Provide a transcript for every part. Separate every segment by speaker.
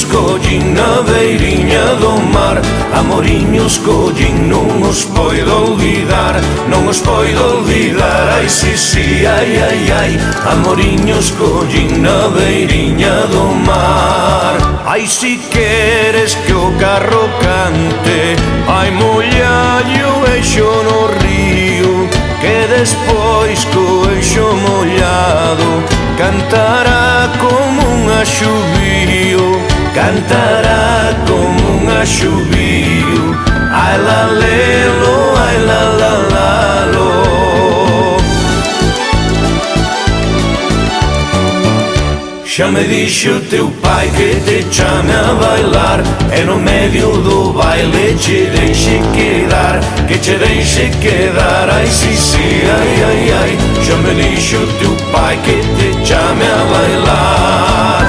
Speaker 1: Amoriños collín na beiriña do mar, amoriños collín, non os poido olvidar, non os poido olvidar. Ai, si, si, ai, ai, ai, amoriños collín na beiriña do mar. Ai, si queres que o carro cante, ai, mollallo o eixo no río, que despois co eixo mollado cantará como un axubío, cantará como un axubío. Ai, la, lelo, ai, la, la, la, lo. Xa me dixo teu pai que te chame a bailar, e no medio do baile che deixe quedar, que che deixe quedar. Ai, si, si, ai, ai, ai, xa me dixo teu pai que te chame a bailar.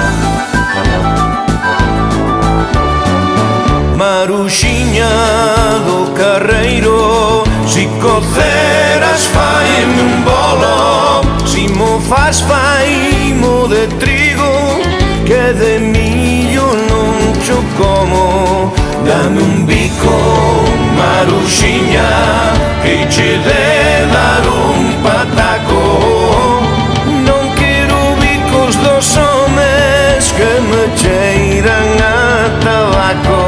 Speaker 1: Maruxiña do carreiro, si coceras faime un bolo, si mo fas faimo de trigo, que de millo non cho como. Dame un bico, Maruxiña, que che de dar un pataco. Non quero bicos dos homes que me cheiran a tabaco.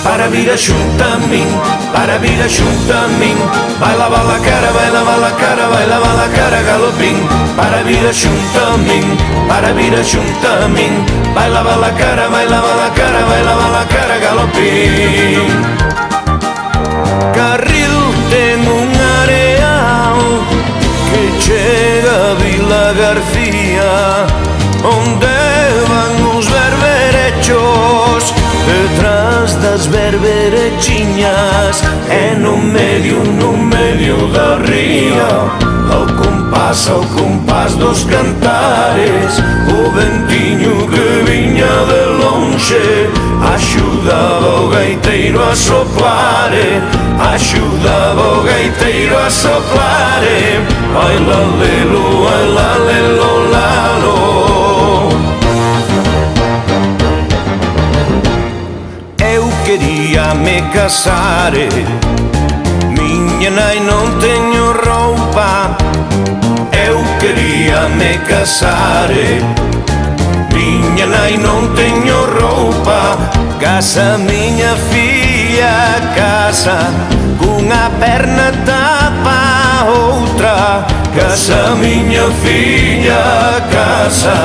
Speaker 1: Para vir a xunta a min, para vir a xunta a min, vai lavar a cara, vai lavar a cara, vai lavar a cara galopín. Para vir a xunta a min, para vir a xunta a min, vai lavar a cara, vai lavar a cara, vai lavar a cara galopín. Carril ten un areal que chega a Vila García, onde van os berberechos detrás das berberechiñas, e no medio da ría, ao compás dos cantares, o ventiño que viña de lonxe axudaba o gaiteiro a soplare, axudaba o gaiteiro a soplare. Ai, la, lelo, ai, la, lelo, lalo. Quería me casar, miña nai non teño roupa. Eu quería me casar, miña nai non teño roupa. Casa miña filla, casa, cunha perna tapa a outra. Casa miña filla, casa,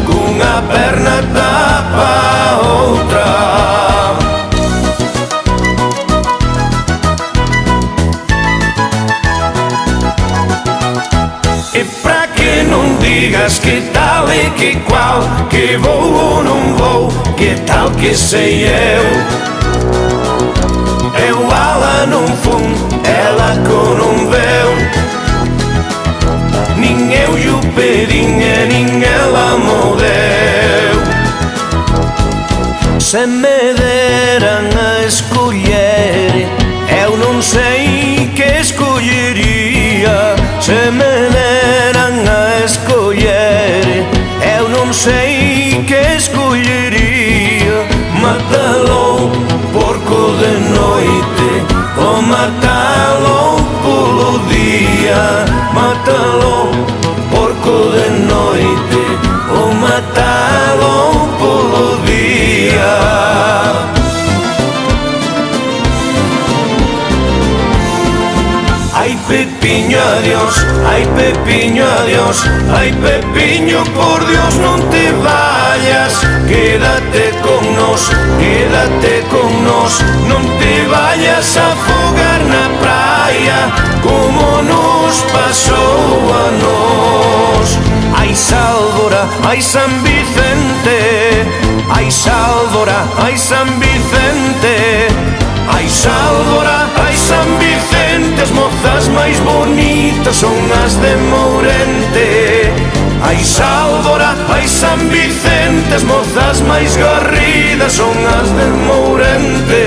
Speaker 1: cunha perna tapa a outra. E pra que non digas que tal e que cual, que vou ou non vou, que tal que sei eu. Eu ala non fun, ela co non veu, nin eu lle pedín e nin ela mo deu. Se me deran a escoller, eu non sei que escollería. Se me deran a escoller, eu non sei que escollería. Matalo porco de noite, ou matalo polo día. Matalo porco de noite, ou matalo polo día. Ai, Pepiño, adiós, ai, Pepiño, adiós, ai, Pepiño, por Dios non te vayas, quédate con nos, non te vayas a afogar na praia, como nos pasou a nos. Ai, Sálvora, ai, San Vicente, ai, Sálvora, ai, San Vicente, ai, Sálvora, ai, San Vicente, as mozas máis bonitas son as de Mourente. Ai, Sálvora, ai, San Vicente, as mozas máis garridas son as de Mourente.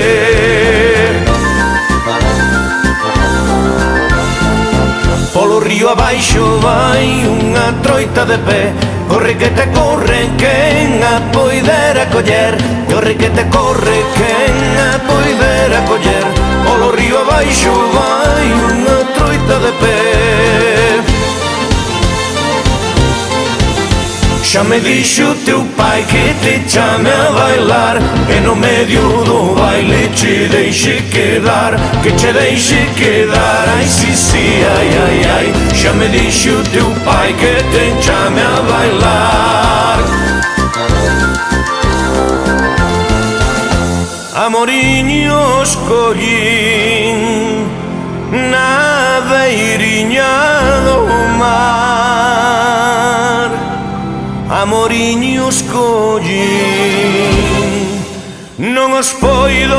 Speaker 1: Polo río abaixo vai unha troita de pé, corre que te corre, quen a poidera coller, corre que te corre, quen a poidera coller, polo río abaixo vai unha troita de pé. Xa me dixo teu pai que te chame a bailar, e no medio do baile che deixe quedar, que che deixe quedar, ai si si, ai ai ai. Xa me dixo teu pai que te chame a bailar. Amoriños collín na beiriña do mar, amoriños collín, non os poido